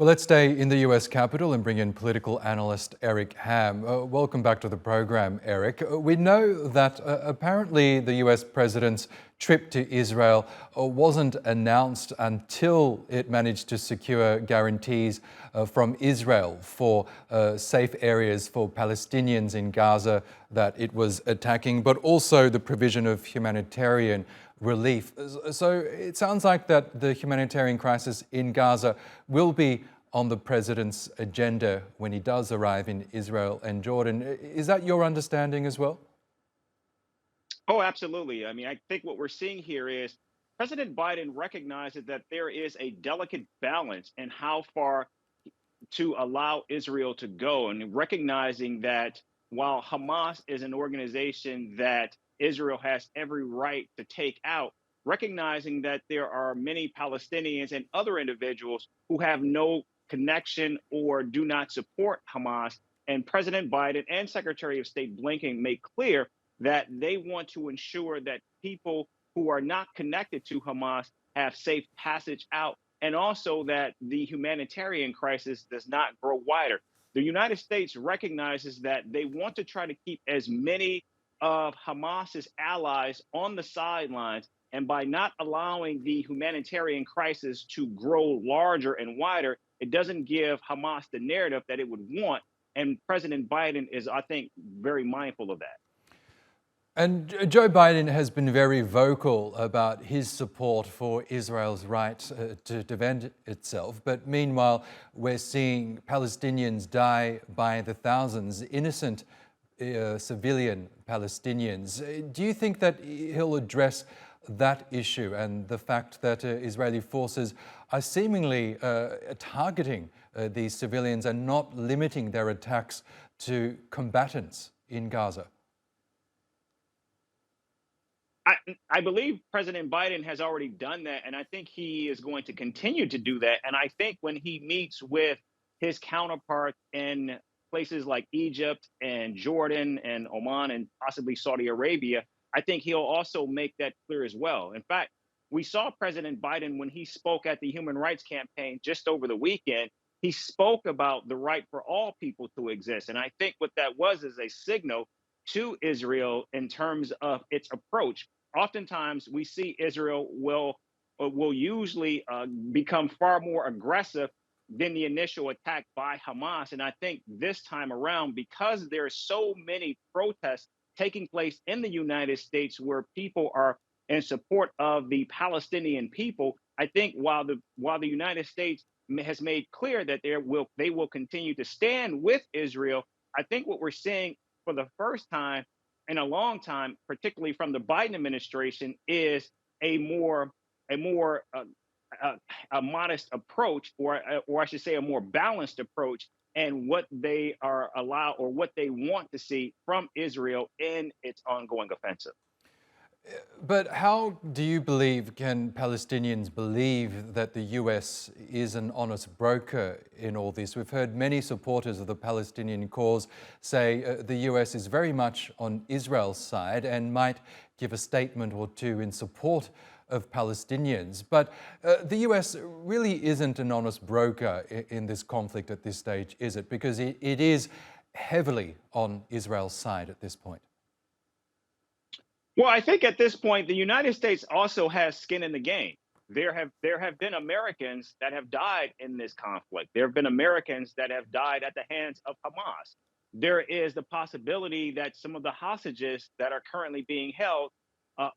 Well, let's stay in the US Capitol and bring in political analyst Eric Ham. Welcome back to the program, Eric. We know that apparently the US president's trip to Israel wasn't announced until it managed to secure guarantees from Israel for safe areas for Palestinians in Gaza that it was attacking, but also the provision of humanitarian relief. So it sounds like that the humanitarian crisis in Gaza will be on the president's agenda when he does arrive in Israel and Jordan. Is that your understanding as well? Oh, absolutely. I mean, I think what we're seeing here is President Biden recognizes that there is a delicate balance in how far to allow Israel to go, and recognizing that while Hamas is an organization that Israel has every right to take out, recognizing that there are many Palestinians and other individuals who have no connection or do not support Hamas. And President Biden and Secretary of State Blinken make clear that they want to ensure that people who are not connected to Hamas have safe passage out, and also that the humanitarian crisis does not grow wider. The United States recognizes that they want to try to keep as many of Hamas's allies on the sidelines. And by not allowing the humanitarian crisis to grow larger and wider, it doesn't give Hamas the narrative that it would want. And President Biden is, I think, very mindful of that. And Joe Biden has been very vocal about his support for Israel's right to defend itself. But meanwhile, we're seeing Palestinians die by the thousands, innocent civilian Palestinians. Do you think that he'll address that issue and the fact that Israeli forces are seemingly targeting these civilians and not limiting their attacks to combatants in Gaza? I believe President Biden has already done that, and I think he is going to continue to do that. And I think when he meets with his counterparts in places like Egypt and Jordan and Oman and possibly Saudi Arabia, I think he'll also make that clear as well. In fact, we saw President Biden when he spoke at the Human Rights Campaign just over the weekend. He spoke about the right for all people to exist. And I think what that was is a signal to Israel in terms of its approach. Oftentimes, we see Israel will usually become far more aggressive than the initial attack by Hamas. And I think this time around, because there are so many protests taking place in the United States where people are in support of the Palestinian people, I think while the United States has made clear that they will continue to stand with Israel, I think what we're seeing for the first time in a long time, particularly from the Biden administration, is a more modest approach, or I should say, a more balanced approach, and what they are allowed or what they want to see from Israel in its ongoing offensive. But how do you believe can Palestinians believe that the US is an honest broker in all this? We've heard many supporters of the Palestinian cause say the US is very much on Israel's side and might give a statement or two in support of Palestinians. But the US really isn't an honest broker in this conflict at this stage, is it? Because it is heavily on Israel's side at this point. Well, I think at this point, the United States also has skin in the game. There have been Americans that have died in this conflict. There have been Americans that have died at the hands of Hamas. There is the possibility that some of the hostages that are currently being held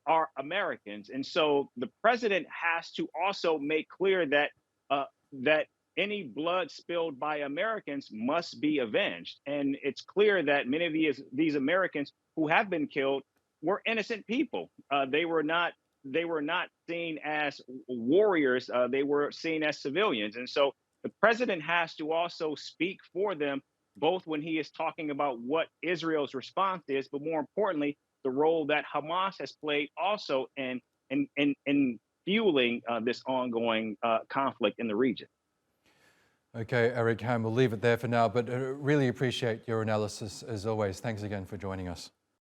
are Americans, and so the president has to also make clear that any blood spilled by Americans must be avenged. And it's clear that many of these Americans who have been killed were innocent people. They were not seen as warriors. They were seen as civilians. And so the president has to also speak for them, both when he is talking about what Israel's response is, but more importantly, the role that Hamas has played also in fueling this ongoing conflict in the region. Okay, Eric Ham, we'll leave it there for now, but really appreciate your analysis as always. Thanks again for joining us.